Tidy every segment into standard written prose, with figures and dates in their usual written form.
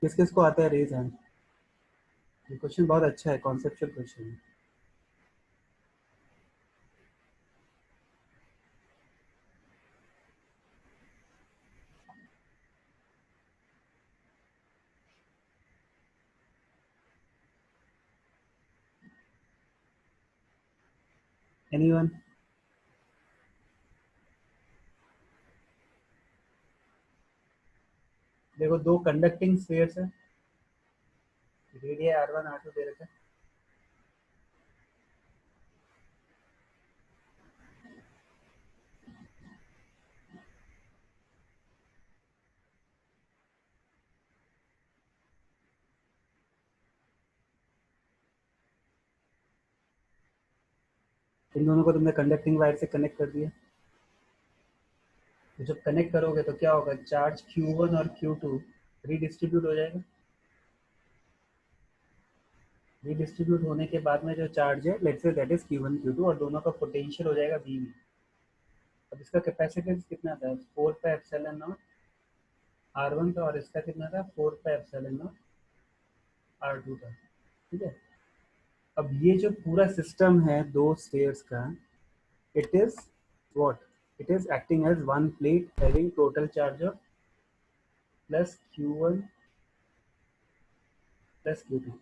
किस किस को आता है रेज हैंड? ये क्वेश्चन बहुत अच्छा है, कॉन्सेप्चुअल क्वेश्चन है। एनीवन? देखो दो कंडक्टिंग स्फीयर्स है, रेडियस R1 R2 दे रखा है। इन दोनों को तुमने कंडक्टिंग वायर से कनेक्ट कर दिया। तो जब कनेक्ट करोगे तो क्या होगा, चार्ज Q1 और Q2 रीडिस्ट्रीब्यूट हो जाएगा। रीडिस्ट्रीब्यूट होने के बाद में जो चार्ज है, let's say that is Q1 Q2, और दोनों का पोटेंशियल हो जाएगा VV। अब इसका कैपेसिटेंस कितना था, 4 पाई एप्सिलॉन नॉट R1 था, और इसका कितना था, 4 पाई एप्सिलॉन नॉट R2 था। ठीक है। अब ये जो पूरा सिस्टम है दो स्टेयर्स का, it is what? It is acting as one plate having total charge of plus Q1 plus Q2।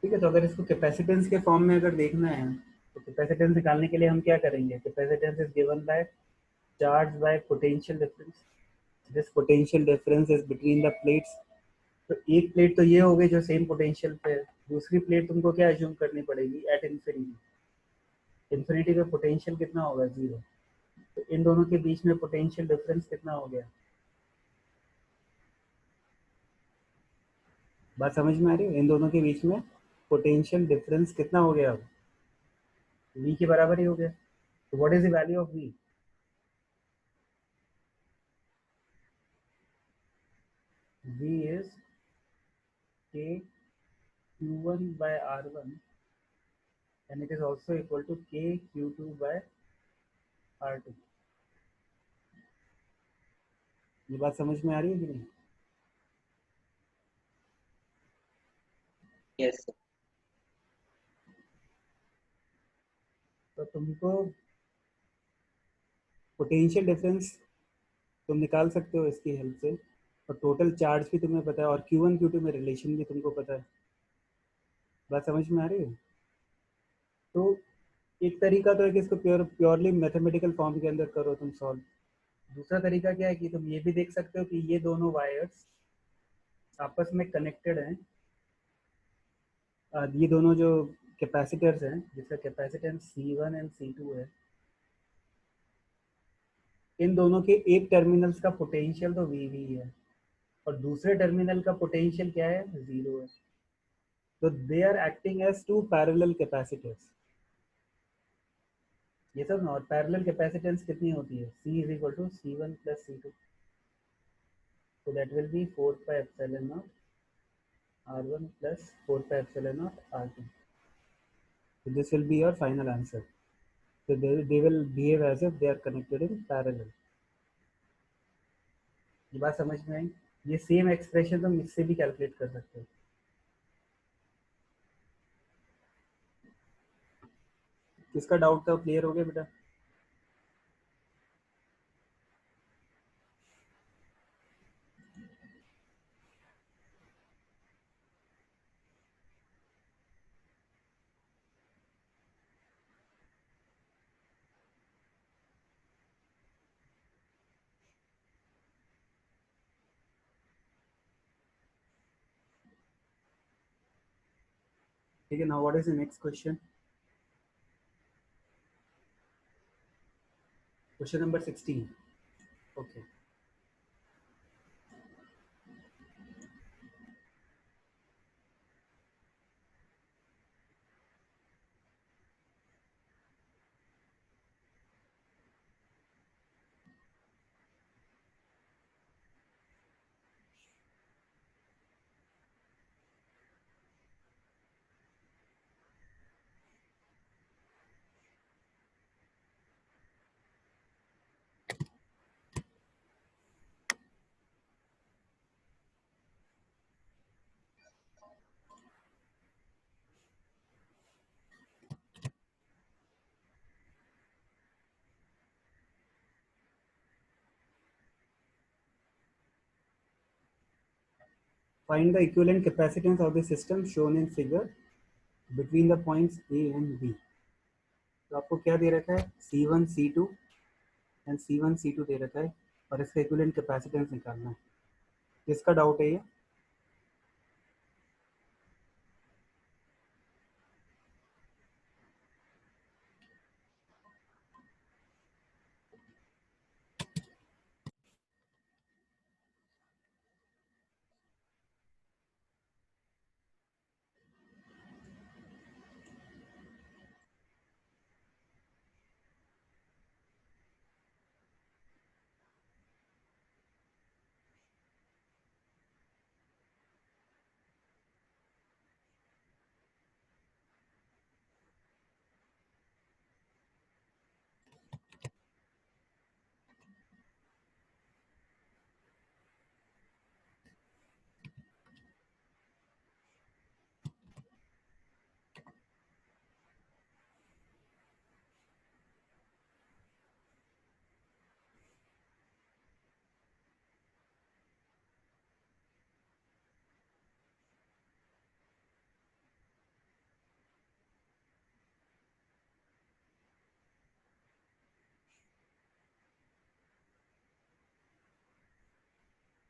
ठीक है। तो अगर इसको कैपेसिटेंस के फॉर्म में अगर देखना है, तो कैपेसिटेंस निकालने के लिए हम क्या करेंगे, capacitance is given by charge by potential difference. This potential difference is between the plates. तो एक प्लेट तो ये हो गई जो सेम पोटेंशियल पे है, दूसरी प्लेट तुमको क्या अज्यूम करनी पड़ेगी, एट इन्फिनिटी। इन्फिनिटी पे पोटेंशियल कितना होगा, जीरो। तो इन दोनों के बीच में पोटेंशियल डिफरेंस कितना हो गया, बात समझ में आ रही है? इन दोनों के बीच में पोटेंशियल डिफरेंस कितना हो गया, अब V के बराबर ही हो गया। तो what is the value of V? V is K Q1 by R1 and it is also equal to K Q2 by R2। ये बात समझ में आ रही है कि नहीं? Yes sir. तो तुमको पोटेंशियल डिफरेंस तुम निकाल सकते हो इसकी हेल्प से, और टोटल चार्ज भी तुम्हें पता है, और Q1 Q2 में रिलेशन भी तुमको पता है। बात समझ में आ रही है? तो एक तरीका तो है कि इसको प्योरली मैथमेटिकल फॉर्म के अंदर करो तुम सॉल्व। दूसरा तरीका क्या है कि तुम ये भी देख सकते हो कि ये दोनों वायर्स आपस में कनेक्टेड हैं। ये दोनों जो कैपेसिटर्स हैं, जिसका कैपेसिटेंस C1 एंड C2 है, इन दोनों के एक टर्मिनल्स का पोटेंशियल तो VV है, और दूसरे टर्मिनल का पोटेंशियल क्या है, जीरो है। तो they are acting as two parallel capacitors. ये सब ना, और पैरेलल कैपेसिटेंस कितनी होती है, C is equal to C1 plus C2। तो that will be 4 pi epsilon naught R1 plus 4 pi epsilon naught R2। So this will be your final answer. So they will behave as if they are connected in parallel। ये बात समझ में आई? ये same expression तुम इससे भी calculate कर सकते हो। किसका डाउट था, क्लियर हो गया बेटा? ठीक है। Now what is the next question? Question number 16। Okay. Find the equivalent capacitance of the system shown in figure between the points A and B. तो आपको क्या दे रखा है, C1 C2 and C1 C2 दे रखा है और इसका इक्विवेलेंट कैपेसिटेंस निकालना है. किसका डाउट है ये?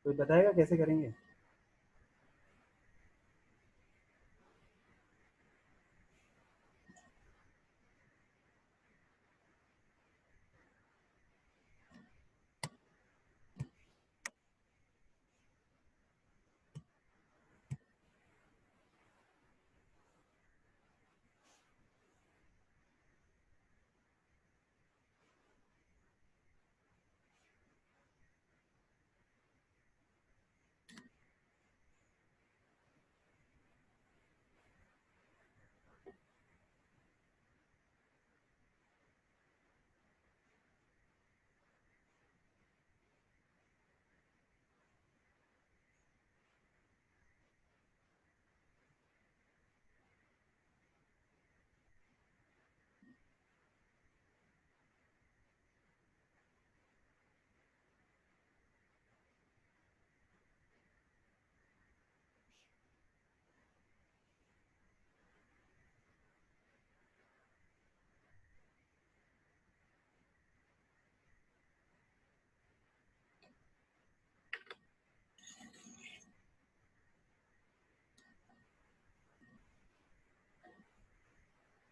कोई बताएगा कैसे करेंगे?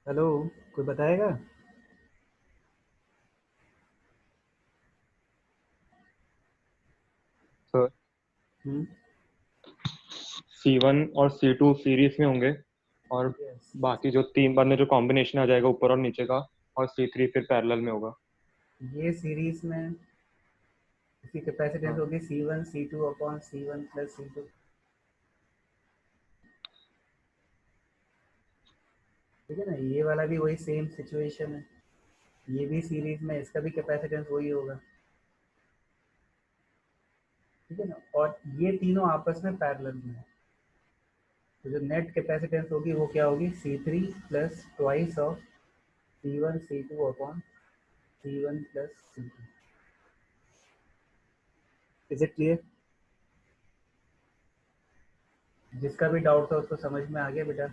हेलो, कोई बताएगा? सर हम्म. C1 और C2 सीरीज में होंगे, और यस. बाकी जो तीन बाद में जो कॉम्बिनेशन आ जाएगा ऊपर और नीचे का, और C3 फिर पैरेलल में होगा. ये सीरीज में इसकी कैपेसिटेंस हाँ. होगी C1 C2 upon C1 plus C2. ठीक है ना, ये वाला भी वही सेम सिचुएशन है. ये भी सीरीज में, इसका भी कैपेसिटेंस वही होगा. ठीक है ना, और ये तीनों आपस में पैरेलल में है. तो जो नेट कैपेसिटेंस होगी वो क्या होगी, C3 plus twice of C1 C2 upon C1 plus C2. Is it clear? जिसका भी डाउट था उसको समझ में आ गया बेटा?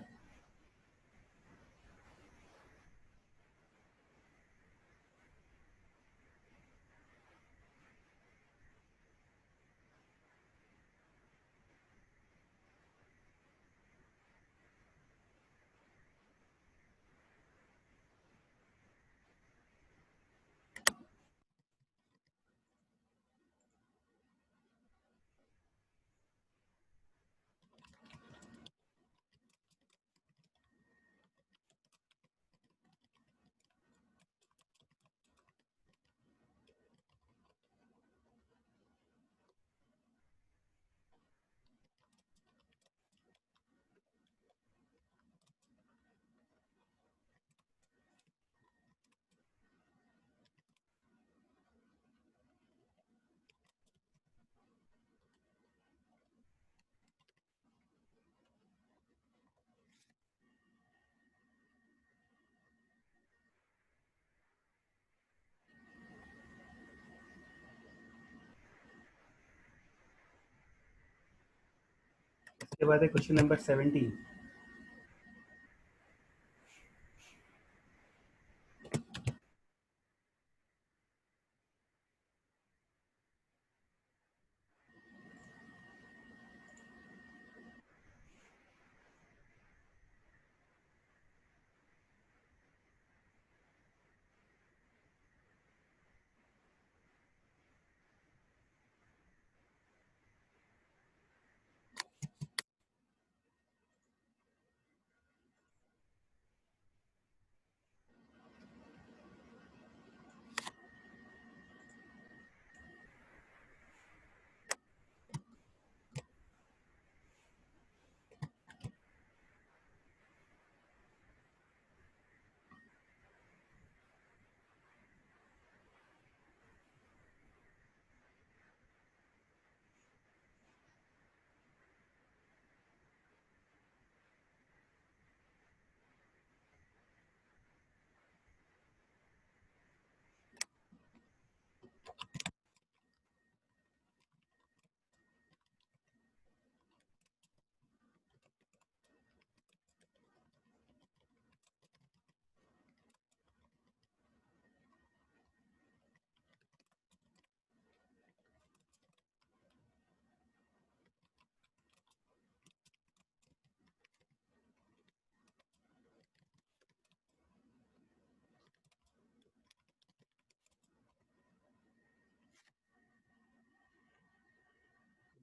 इसके बाद है क्वेश्चन नंबर 17।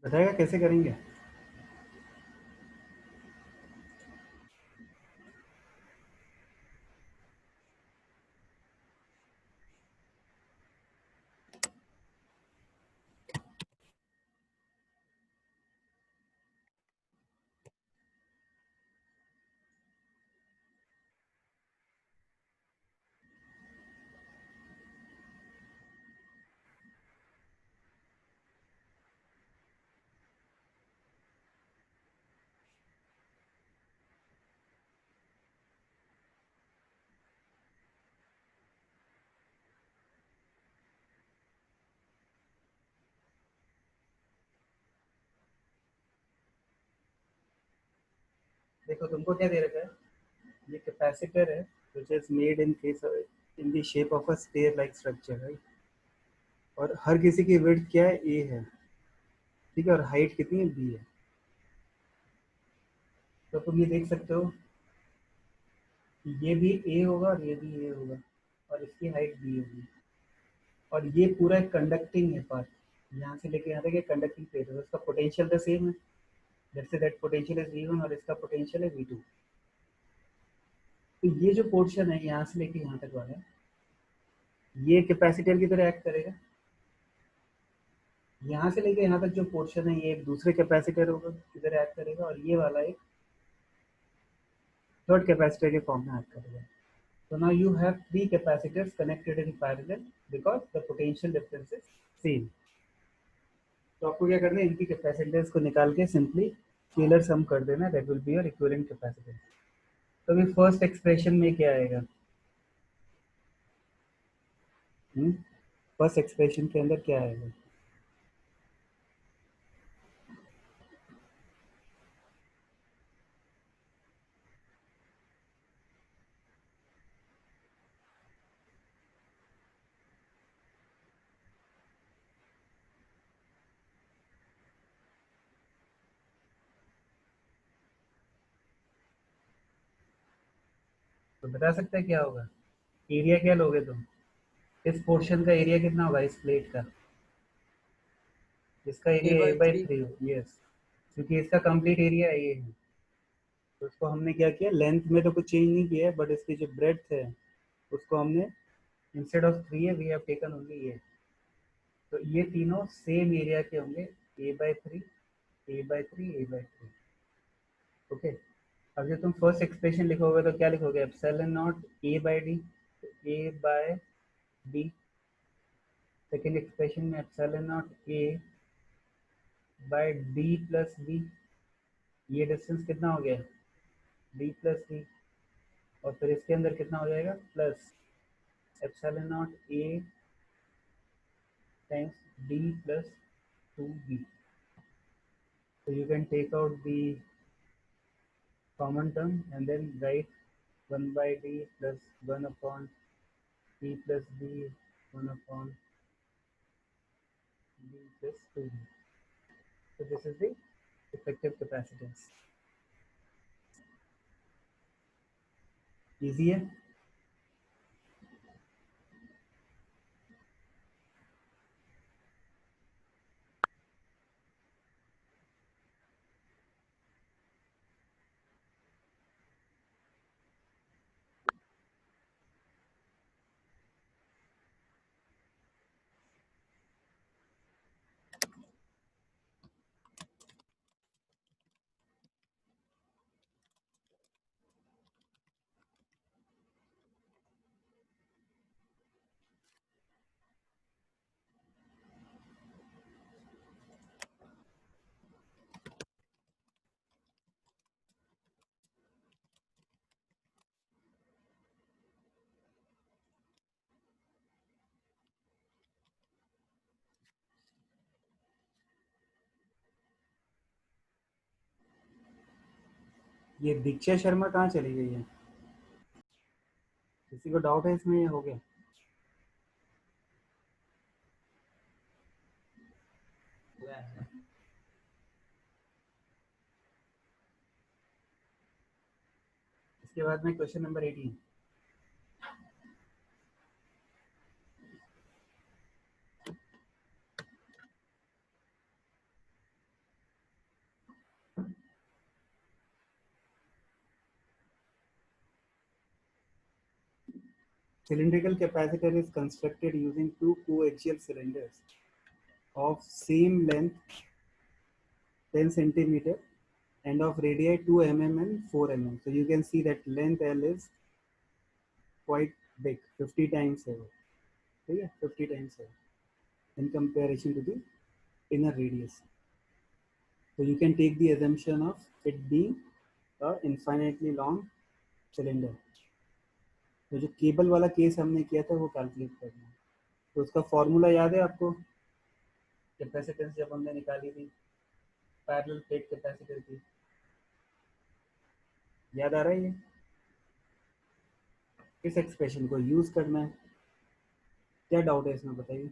बताएगा कैसे करेंगे? देखो तुमको क्या दे रखा है, ये कैपेसिटर है which is made in case of in the shape of a stair like structure, right? और हर किसी की विड्थ क्या है, ए है, ठीक है, और हाइट कितनी है, बी है। तो तुम ये देख सकते हो कि ये भी ए होगा और ये भी ए होगा, और इसकी हाइट बी होगी, और ये पूरा एक कंडक्टिंग है पार्ट, यहाँ से लेके यहाँ तक एक कंडक्टिंग प्लेट है, तो उसका पोटेंशियल तो सेम है, जैसे दैट पोटेंशियल इज V1 और इसका पोटेंशियल है V2। तो ये जो पोर्शन है यहाँ से लेके यहाँ तक वाला, ये कैपेसिटर की तरह एक्ट करेगा। यहाँ से लेके यहाँ तक जो पोर्शन है ये एक दूसरे कैपेसिटर होगा, किधर एक्ट करेगा, और ये वाला एक थर्ड कैपेसिटर के फॉर्म में एक्ट करेगा। So now you have three capacitors connected in parallel because the potential difference is same. तो आपको क्या करना है, इनकी कैपेसिटेंस को निकाल के सिंपली स्केलर सम कर देना, that will be your equivalent capacitance. तो अभी फर्स्ट एक्सप्रेशन में क्या आएगा, फर्स्ट एक्सप्रेशन के अंदर क्या आएगा? तो बता सकते हैं क्या होगा? एरिया क्या लोगे तुम? इस पोर्शन का एरिया कितना होगा इस प्लेट का? इसका A area A by by 3। Three हो, यस, क्योंकि इसका कंप्लीट एरिया ये है। तो उसको हमने क्या किया, लेंथ में तो कुछ चेंज नहीं किया है, बट इसकी जो ब्रेड्थ है उसको हमने इंस्टेड ऑफ 3 है वी हैव टेकन ओनली ये। तो ये तीनों सेम एरिया के होंगे, A by three, A by three, A by three. Okay, अब जब तुम फर्स्ट एक्सप्रेशन लिखोगे तो क्या लिखोगे, epsilon not A by D, A by D. Second expression में epsilon not A by D plus B, ये डिस्टेंस कितना हो गया, डी प्लस डी, और फिर इसके अंदर कितना हो जाएगा, plus epsilon not A times D plus two B. So you can take out the common term and then write 1 by d plus 1 upon p plus b 1 upon b plus 2b. So this is the effective capacitance. Easy है? ये दीक्षा शर्मा कहाँ चली गई है? किसी को doubt है इसमें? हो गया? इसके बाद में question number 18. Cylindrical capacitor is constructed using two coaxial cylinders of same length 10 centimeter and of radii 2 mm and 4 mm. So you can see that length L is quite big, 50 times है वो, ठीक है, 50 times है in comparison to the inner radius. So you can take the assumption of it being a infinitely long cylinder. तो जो cable वाला case हमने किया था वो कैलकुलेट करना है. तो उसका फॉर्मूला याद है आपको? कैपेसिटेंस जब हमने निकाली थी पैरेलल प्लेट कैपेसिटर की, याद आ रहा है? ये इस एक्सप्रेशन को यूज करना है. क्या डाउट है इसमें बताइए?